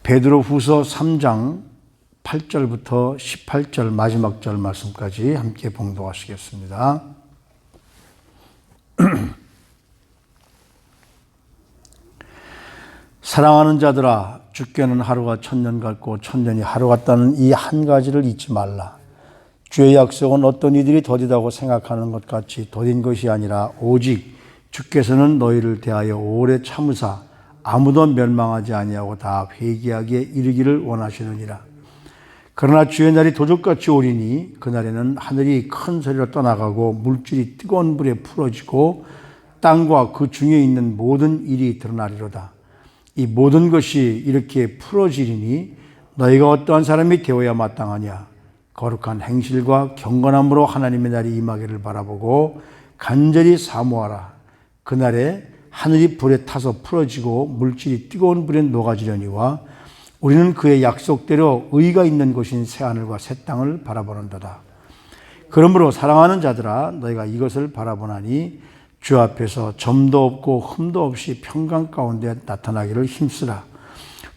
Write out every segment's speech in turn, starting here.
베드로후서 3장 8절부터 18절 마지막 절 말씀까지 함께 봉독하시겠습니다. 사랑하는 자들아, 주께는 하루가 천년 같고 천년이 하루 같다는 이 한 가지를 잊지 말라. 주의 약속은 어떤 이들이 더디다고 생각하는 것 같이 더딘 것이 아니라 오직 주께서는 너희를 대하여 오래 참으사 아무도 멸망하지 아니하고 다 회개하기에 이르기를 원하시느니라. 그러나 주의 날이 도적같이 오리니 그날에는 하늘이 큰 소리로 떠나가고 물질이 뜨거운 불에 풀어지고 땅과 그 중에 있는 모든 일이 드러나리로다. 이 모든 것이 이렇게 풀어지리니 너희가 어떠한 사람이 되어야 마땅하냐. 거룩한 행실과 경건함으로 하나님의 날이 임하기를 바라보고 간절히 사모하라. 그날에 하늘이 불에 타서 풀어지고 물질이 뜨거운 불에 녹아지려니와 우리는 그의 약속대로 의가 있는 곳인 새하늘과 새 땅을 바라보는도다. 그러므로 사랑하는 자들아, 너희가 이것을 바라보나니 주 앞에서 점도 없고 흠도 없이 평강 가운데 나타나기를 힘쓰라.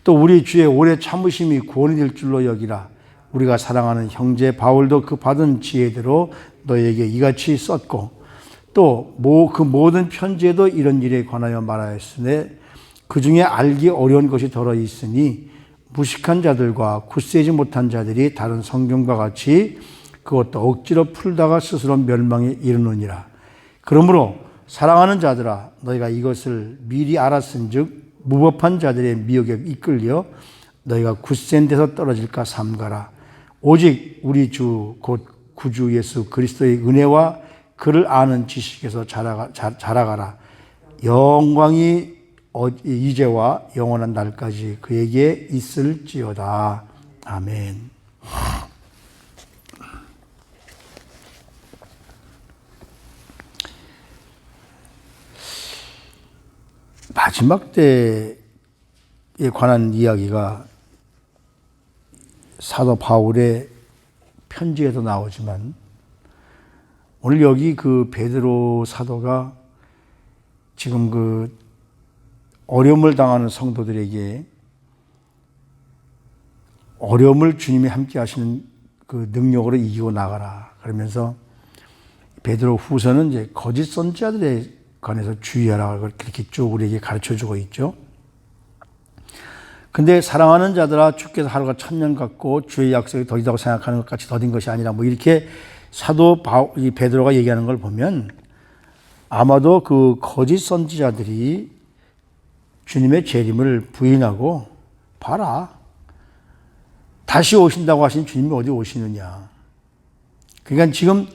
또 우리 주의 오래 참으심이 구원이 될 줄로 여기라. 우리가 사랑하는 형제 바울도 그 받은 지혜대로 너희에게 이같이 썼고 또 그 모든 편지에도 이런 일에 관하여 말하였으니 그 중에 알기 어려운 것이 더러 있으니 무식한 자들과 굳세지 못한 자들이 다른 성경과 같이 그것도 억지로 풀다가 스스로 멸망에 이르느니라. 그러므로 사랑하는 자들아, 너희가 이것을 미리 알았은즉 무법한 자들의 미혹에 이끌려 너희가 굳센 데서 떨어질까 삼가라. 오직 우리 주 곧 구주 예수 그리스도의 은혜와 그를 아는 지식에서 자라가라. 영광이 이제와 영원한 날까지 그에게 있을지어다. 아멘. 마지막 때에 관한 이야기가 사도 바울의 편지에도 나오지만 오늘 여기 그 베드로 사도가 지금 그 어려움을 당하는 성도들에게 어려움을 주님이 함께 하시는 그 능력으로 이기고 나가라. 그러면서 베드로 후서는 이제 거짓 선지자들에 관해서 주의하라. 그렇게 쭉 우리에게 가르쳐 주고 있죠. 근데 사랑하는 자들아, 주께서 하루가 천년 같고 주의 약속이 더디다고 생각하는 것 같이 더딘 것이 아니라 뭐 이렇게 사도 베드로가 얘기하는 걸 보면 아마도 그 거짓 선지자들이 주님의 재림을 부인하고 봐라. 다시 오신다고 하신 주님이 어디 오시느냐. 그러니까 지금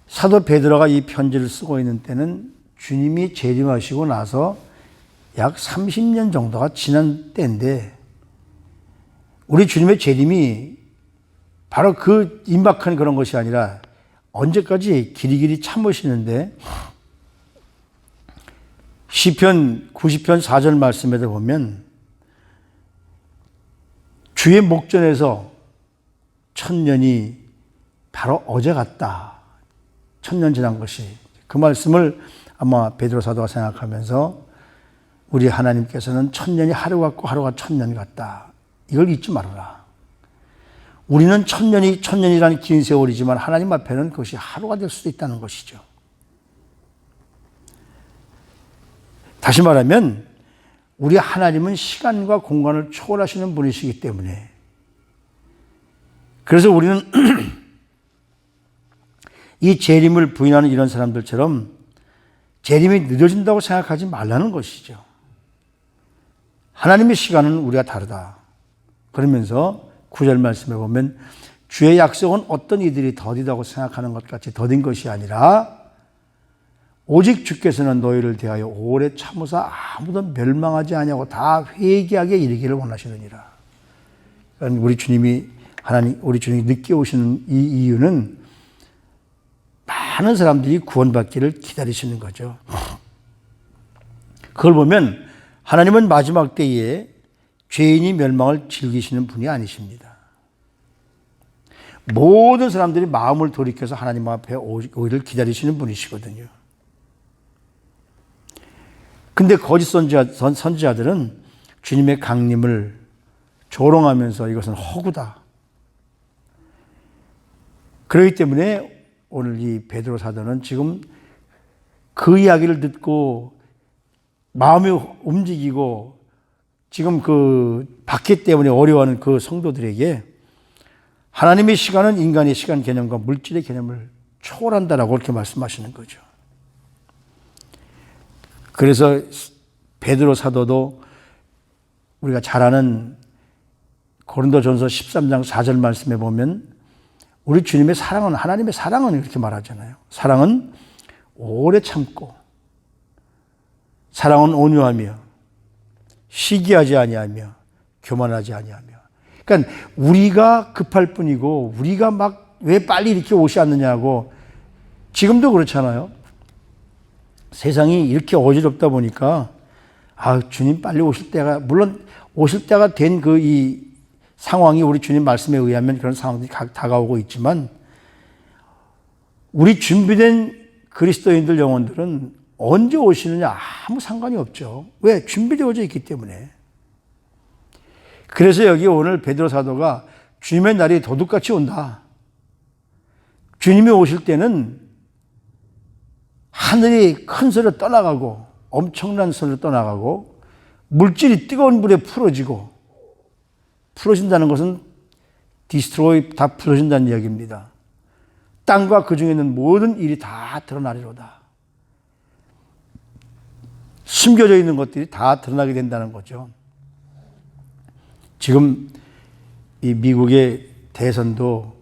사도 베드로가 이 편지를 쓰고 있는 때는 주님이 재림하시고 나서 약 30년 정도가 지난 때인데 우리 주님의 재림이 바로 그 임박한 그런 것이 아니라 언제까지 길이길이 참으시는데 시편 90편 4절 말씀에도 보면 주의 목전에서 천년이 바로 어제 같다. 천년 지난 것이. 그 말씀을 아마 베드로 사도가 생각하면서 우리 하나님께서는 천년이 하루 같고 하루가 천년 같다. 이걸 잊지 말아라. 우리는 천년이라는 긴 세월이지만 하나님 앞에는 그것이 하루가 될 수도 있다는 것이죠. 다시 말하면 우리 하나님은 시간과 공간을 초월하시는 분이시기 때문에 그래서 우리는 이 재림을 부인하는 이런 사람들처럼 재림이 늦어진다고 생각하지 말라는 것이죠. 하나님의 시간은 우리가 다르다. 그러면서 9절 말씀에 보면 주의 약속은 어떤 이들이 더디다고 생각하는 것 같이 더딘 것이 아니라 오직 주께서는 너희를 대하여 오래 참으사 아무도 멸망하지 아니하고 다 회개하게 이르기를 원하시느니라. 그러니까 우리 주님이 늦게 오시는 이 이유는 많은 사람들이 구원받기를 기다리시는 거죠. 그걸 보면 하나님은 마지막 때에 죄인이 멸망을 즐기시는 분이 아니십니다. 모든 사람들이 마음을 돌이켜서 하나님 앞에 오기를 기다리시는 분이시거든요. 근데 거짓 선지자들은 주님의 강림을 조롱하면서 이것은 허구다. 그렇기 때문에 오늘 이 베드로 사도는 지금 그 이야기를 듣고 마음이 움직이고 지금 그 받기 때문에 어려워하는 그 성도들에게 하나님의 시간은 인간의 시간 개념과 물질의 개념을 초월한다라고 이렇게 말씀하시는 거죠. 그래서 베드로 사도도 우리가 잘 아는 고린도전서 13장 4절 말씀에 보면 우리 주님의 사랑은, 하나님의 사랑은 이렇게 말하잖아요. 사랑은 오래 참고, 사랑은 온유하며, 시기하지 아니하며, 교만하지 아니하며. 그러니까 우리가 급할 뿐이고 우리가 막 왜 빨리 이렇게 오지 않느냐고. 지금도 그렇잖아요. 세상이 이렇게 어지럽다 보니까 주님 빨리 오실 때가, 물론 오실 때가 된 그 이 상황이 우리 주님 말씀에 의하면 그런 상황들이 다가오고 있지만 우리 준비된 그리스도인들 영혼들은 언제 오시느냐 아무 상관이 없죠. 왜? 준비되어져 있기 때문에. 그래서 여기 오늘 베드로 사도가 주님의 날이 도둑같이 온다. 주님이 오실 때는 하늘이 큰 소리로 떠나가고 엄청난 소리로 떠나가고 물질이 뜨거운 불에 풀어진다는 것은 디스트로이, 다 풀어진다는 이야기입니다. 땅과 그 중에 있는 모든 일이 다 드러나리로다. 숨겨져 있는 것들이 다 드러나게 된다는 거죠. 지금 이 미국의 대선도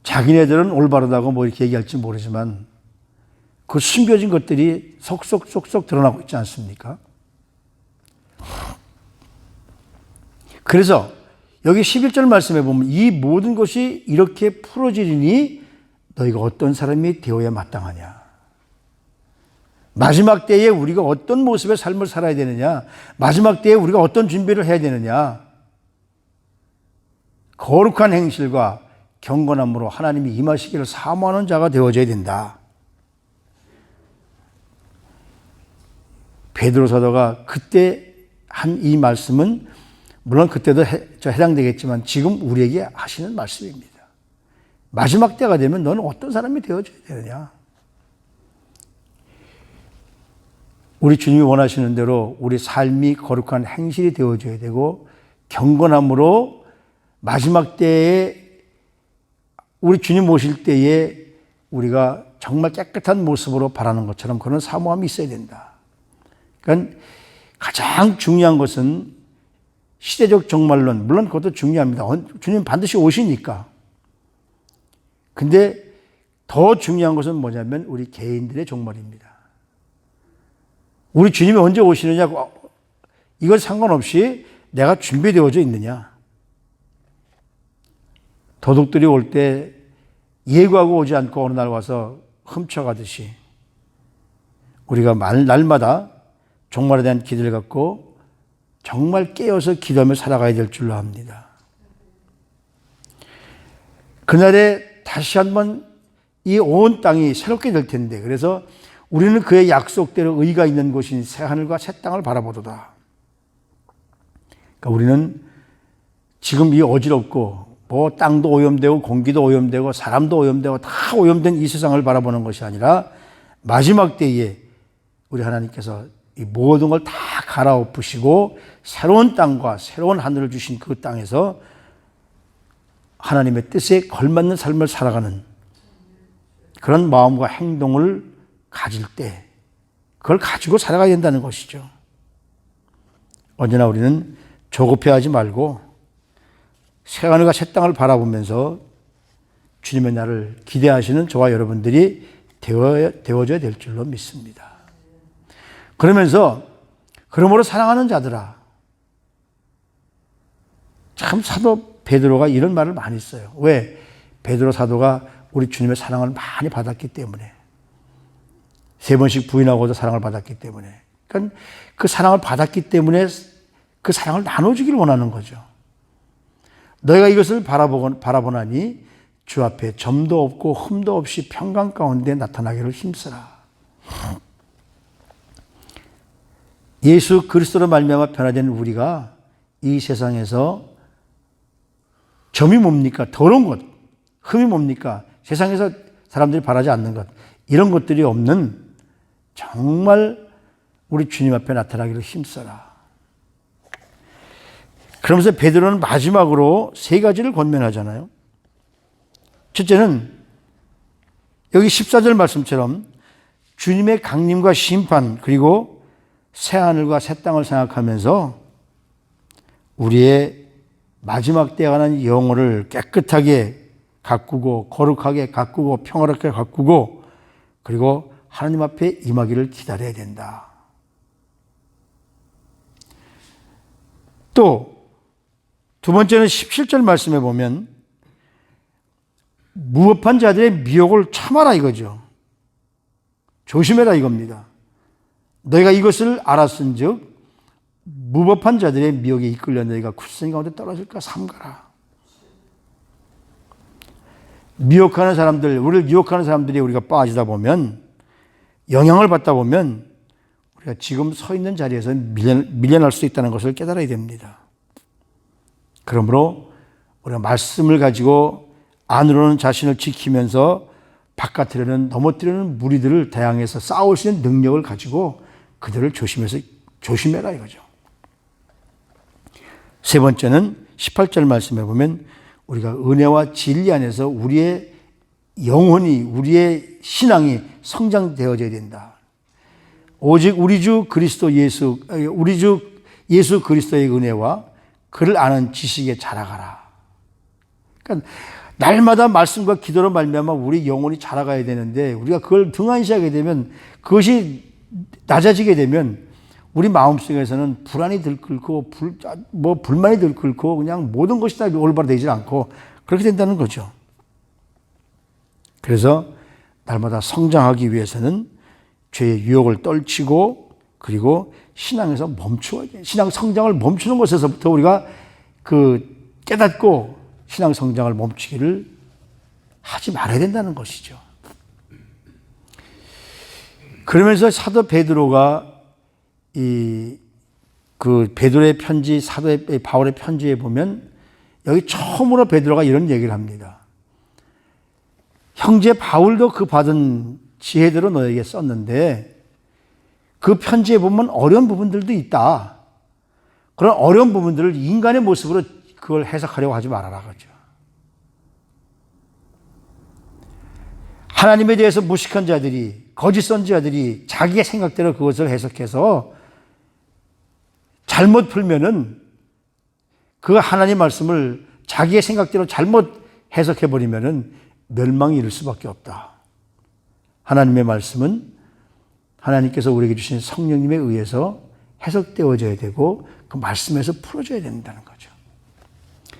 자기네들은 올바르다고 뭐 이렇게 얘기할지 모르지만 그 숨겨진 것들이 속속 드러나고 있지 않습니까? 그래서 여기 11절 말씀에 보면 이 모든 것이 이렇게 풀어지리니 너희가 어떤 사람이 되어야 마땅하냐. 마지막 때에 우리가 어떤 모습의 삶을 살아야 되느냐. 마지막 때에 우리가 어떤 준비를 해야 되느냐. 거룩한 행실과 경건함으로 하나님이 임하시기를 사모하는 자가 되어져야 된다. 베드로 사도가 그때 한 이 말씀은 물론 그때도 해당되겠지만 지금 우리에게 하시는 말씀입니다. 마지막 때가 되면 너는 어떤 사람이 되어져야 되느냐. 우리 주님이 원하시는 대로 우리 삶이 거룩한 행실이 되어져야 되고 경건함으로 마지막 때에 우리 주님 오실 때에 우리가 정말 깨끗한 모습으로 바라는 것처럼 그런 사모함이 있어야 된다. 그러니까 가장 중요한 것은 시대적 종말론, 물론 그것도 중요합니다. 주님 반드시 오시니까. 근데 더 중요한 것은 뭐냐면 우리 개인들의 종말입니다. 우리 주님이 언제 오시느냐, 이걸 상관없이 내가 준비되어져 있느냐. 도둑들이 올 때 예고하고 오지 않고 어느 날 와서 훔쳐가듯이 우리가 날마다 종말에 대한 기대를 갖고 정말 깨어서 기도하며 살아가야 될 줄로 압니다. 그날에 다시 한번 이 온 땅이 새롭게 될 텐데, 그래서 우리는 그의 약속대로 의가 있는 곳인 새 하늘과 새 땅을 바라보도다. 그러니까 우리는 지금 이 어지럽고 뭐 땅도 오염되고 공기도 오염되고 사람도 오염되고 다 오염된 이 세상을 바라보는 것이 아니라 마지막 때에 우리 하나님께서 이 모든 걸 다 갈아엎으시고 새로운 땅과 새로운 하늘을 주신 그 땅에서 하나님의 뜻에 걸맞는 삶을 살아가는 그런 마음과 행동을 가질 때 그걸 가지고 살아가야 된다는 것이죠. 언제나 우리는 조급해하지 말고 새하늘과 새 땅을 바라보면서 주님의 날을 기대하시는 저와 여러분들이 되어져야 될 줄로 믿습니다. 그러므로 사랑하는 자들아, 참 사도 베드로가 이런 말을 많이 써요. 왜? 베드로 사도가 우리 주님의 사랑을 많이 받았기 때문에, 3번씩 부인하고도 사랑을 받았기 때문에, 그러니까 그 사랑을 받았기 때문에 그 사랑을 나눠주기를 원하는 거죠. 너희가 이것을 바라보나니 주 앞에 점도 없고 흠도 없이 평강 가운데 나타나기를 힘쓰라. 예수 그리스도로 말미암아 변화된 우리가 이 세상에서 점이 뭡니까? 더러운 것, 흠이 뭡니까? 세상에서 사람들이 바라지 않는 것, 이런 것들이 없는 정말 우리 주님 앞에 나타나기를 힘써라. 그러면서 베드로는 마지막으로 세 가지를 권면하잖아요. 첫째는 여기 14절 말씀처럼 주님의 강림과 심판, 그리고 새하늘과 새 땅을 생각하면서 우리의 마지막 때에 관한 영혼을 깨끗하게 가꾸고 거룩하게 가꾸고 평화롭게 가꾸고 그리고 하나님 앞에 임하기를 기다려야 된다. 또 두 번째는 17절 말씀에 보면 무법한 자들의 미혹을 참아라 이거죠. 조심해라 이겁니다. 너희가 이것을 알았은즉 무법한 자들의 미혹에 이끌려 너희가 굳선이 가운데 떨어질까 삼가라. 미혹하는 사람들, 우리를 유혹하는 사람들이 우리가 빠지다 보면, 영향을 받다 보면 우리가 지금 서 있는 자리에서 밀려날 수 있다는 것을 깨달아야 됩니다. 그러므로 우리가 말씀을 가지고 안으로는 자신을 지키면서 바깥으로는 넘어뜨리는 무리들을 대항해서 싸울 수 있는 능력을 가지고 그들을 조심해라 이거죠. 세 번째는 18절 말씀에 보면 우리가 은혜와 진리 안에서 우리의 영혼이, 우리의 신앙이 성장되어져야 된다. 오직 우리 주 예수 그리스도의 은혜와 그를 아는 지식에 자라가라. 그러니까 날마다 말씀과 기도로 말미암아 우리 영혼이 자라가야 되는데 우리가 그걸 등한시하게 되면, 그것이 낮아지게 되면 우리 마음속에서는 불안이 들끓고 불만이 들끓고 그냥 모든 것이 다 올바로 되지 않고 그렇게 된다는 거죠. 그래서 날마다 성장하기 위해서는 죄의 유혹을 떨치고 그리고 신앙에서 멈추어야 돼요. 신앙 성장을 멈추는 것에서부터 우리가 깨닫고 신앙 성장을 멈추기를 하지 말아야 된다는 것이죠. 그러면서 사도 베드로가 베드로의 편지, 바울의 편지에 보면 여기 처음으로 베드로가 이런 얘기를 합니다. 형제 바울도 그 받은 지혜대로 너에게 썼는데 그 편지에 보면 어려운 부분들도 있다. 그런 어려운 부분들을 인간의 모습으로 그걸 해석하려고 하지 말아라 그러죠. 하나님에 대해서 무식한 자들이, 거짓 선지자들이 자기의 생각대로 그것을 해석해서 잘못 풀면은 그 하나님 말씀을 자기의 생각대로 잘못 해석해버리면은 멸망이 이를 수밖에 없다. 하나님의 말씀은 하나님께서 우리에게 주신 성령님에 의해서 해석되어져야 되고 그 말씀에서 풀어져야 된다는 거죠.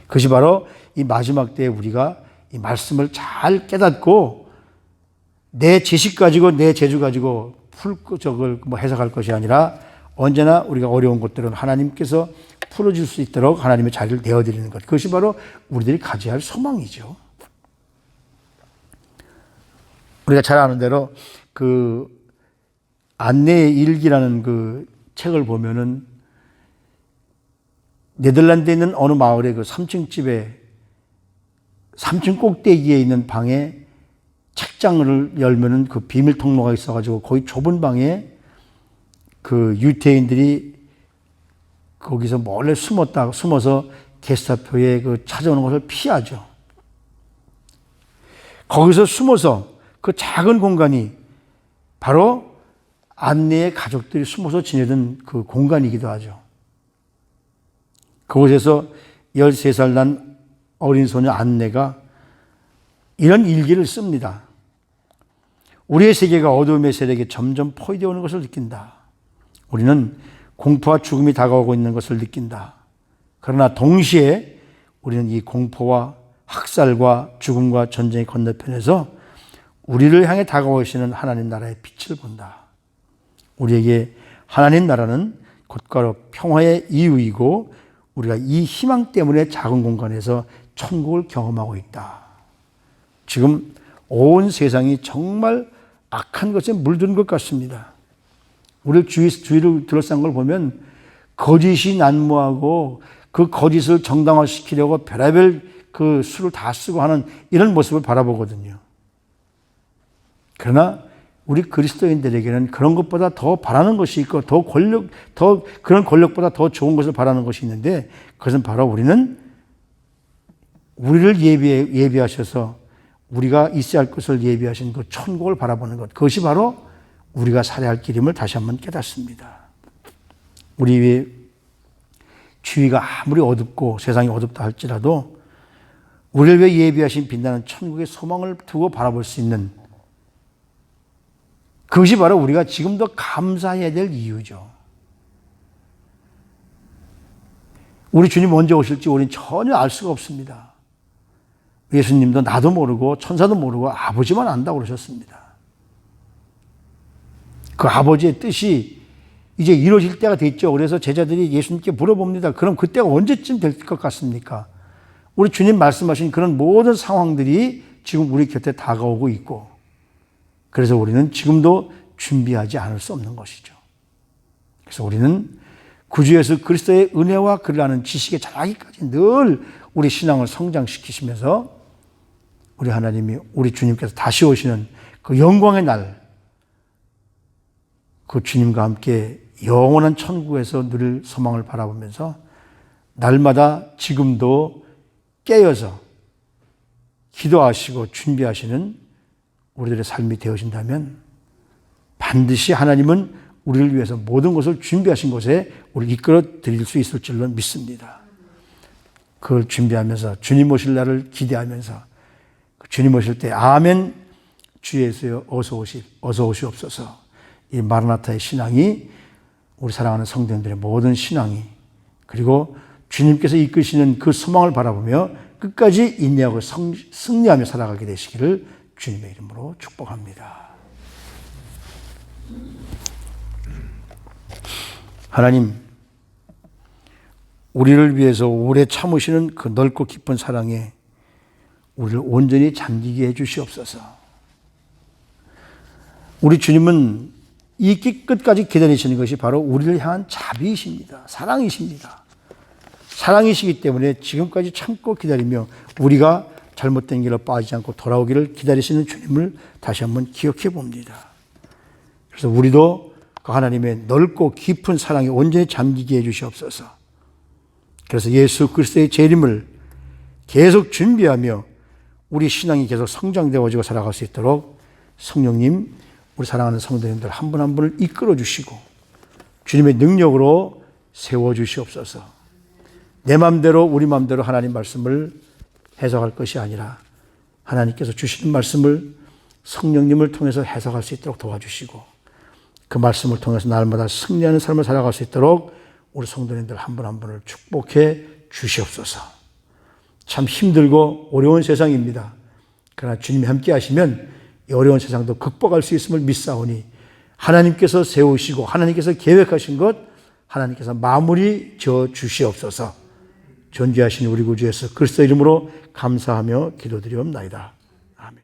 그것이 바로 이 마지막 때에 우리가 이 말씀을 잘 깨닫고 내 지식 가지고 내 재주 가지고 저걸 해석할 것이 아니라 언제나 우리가 어려운 것들은 하나님께서 풀어줄 수 있도록 하나님의 자리를 내어드리는 것. 그것이 바로 우리들이 가져야 할 소망이죠. 우리가 잘 아는 대로 안내의 일기라는 책을 보면은 네덜란드에 있는 어느 마을의 3층 집에 3층 꼭대기에 있는 방에 책장을 열면은 비밀 통로가 있어가지고 거의 좁은 방에 유태인들이 거기서 몰래 숨어서 게스타표에 찾아오는 것을 피하죠. 거기서 숨어서 그 작은 공간이 바로 안내의 가족들이 숨어서 지내던 그 공간이기도 하죠. 그곳에서 13살 난 어린 소녀 안내가 이런 일기를 씁니다. 우리의 세계가 어두움의 세력에 점점 포위되어 오는 것을 느낀다. 우리는 공포와 죽음이 다가오고 있는 것을 느낀다. 그러나 동시에 우리는 이 공포와 학살과 죽음과 전쟁의 건너편에서 우리를 향해 다가오시는 하나님 나라의 빛을 본다. 우리에게 하나님 나라는 곧바로 평화의 이유이고 우리가 이 희망 때문에 작은 공간에서 천국을 경험하고 있다. 지금 온 세상이 정말 악한 것에 물든 것 같습니다. 우리 주위를 둘러싼 걸 보면 거짓이 난무하고 그 거짓을 정당화시키려고 별의별 그 수를 다 쓰고 하는 이런 모습을 바라보거든요. 그러나 우리 그리스도인들에게는 그런 것보다 더 바라는 것이 있고 더 그런 권력보다 더 좋은 것을 바라는 것이 있는데, 그것은 바로 우리를 예비하셔서 우리가 있어야 할 것을 예비하신 그 천국을 바라보는 것, 그것이 바로 우리가 살아야 할 길임을 다시 한번 깨닫습니다. 우리 주위가 아무리 어둡고 세상이 어둡다 할지라도 우리를 위해 예비하신 빛나는 천국의 소망을 두고 바라볼 수 있는, 그것이 바로 우리가 지금도 감사해야 될 이유죠. 우리 주님 언제 오실지 우리는 전혀 알 수가 없습니다. 예수님도 나도 모르고 천사도 모르고 아버지만 안다고 그러셨습니다. 그 아버지의 뜻이 이제 이루어질 때가 됐죠. 그래서 제자들이 예수님께 물어봅니다. 그럼 그때가 언제쯤 될 것 같습니까? 우리 주님 말씀하신 그런 모든 상황들이 지금 우리 곁에 다가오고 있고, 그래서 우리는 지금도 준비하지 않을 수 없는 것이죠. 그래서 우리는 구주 예수 그리스도의 은혜와 그를 아는 지식에 자라기까지 늘 우리 신앙을 성장시키시면서 우리 하나님이, 우리 주님께서 다시 오시는 그 영광의 날, 그 주님과 함께 영원한 천국에서 누릴 소망을 바라보면서 날마다 지금도 깨어서 기도하시고 준비하시는 우리들의 삶이 되어진다면 반드시 하나님은 우리를 위해서 모든 것을 준비하신 곳에 우리를 이끌어 드릴 수 있을 줄로 믿습니다. 그걸 준비하면서 주님 오실 날을 기대하면서 주님 오실 때 아멘 주 예수여 어서 오시옵소서, 이 마라나타의 신앙이 우리 사랑하는 성도님들의 모든 신앙이, 그리고 주님께서 이끄시는 그 소망을 바라보며 끝까지 인내하고 승리하며 살아가게 되시기를 주님의 이름으로 축복합니다. 하나님, 우리를 위해서 오래 참으시는 그 넓고 깊은 사랑에 우리를 온전히 잠기게 해 주시옵소서. 우리 주님은 이 끝까지 기다리시는 것이 바로 우리를 향한 자비이십니다. 사랑이십니다. 사랑이시기 때문에 지금까지 참고 기다리며 우리가 잘못된 길로 빠지지 않고 돌아오기를 기다리시는 주님을 다시 한번 기억해 봅니다. 그래서 우리도 그 하나님의 넓고 깊은 사랑에 온전히 잠기게 해 주시옵소서. 그래서 예수 그리스도의 재림을 계속 준비하며 우리 신앙이 계속 성장되어지고 살아갈 수 있도록 성령님, 우리 사랑하는 성도님들 한 분 한 분을 이끌어 주시고 주님의 능력으로 세워 주시옵소서. 내 마음대로 우리 마음대로 하나님 말씀을 해석할 것이 아니라 하나님께서 주시는 말씀을 성령님을 통해서 해석할 수 있도록 도와주시고 그 말씀을 통해서 날마다 승리하는 삶을 살아갈 수 있도록 우리 성도님들 한 분 한 분을 축복해 주시옵소서. 참 힘들고 어려운 세상입니다. 그러나 주님이 함께 하시면 이 어려운 세상도 극복할 수 있음을 믿사오니 하나님께서 세우시고 하나님께서 계획하신 것 하나님께서 마무리 지어 주시옵소서. 존귀하신 우리 구주 예수 그리스도 이름으로 감사하며 기도드리옵나이다.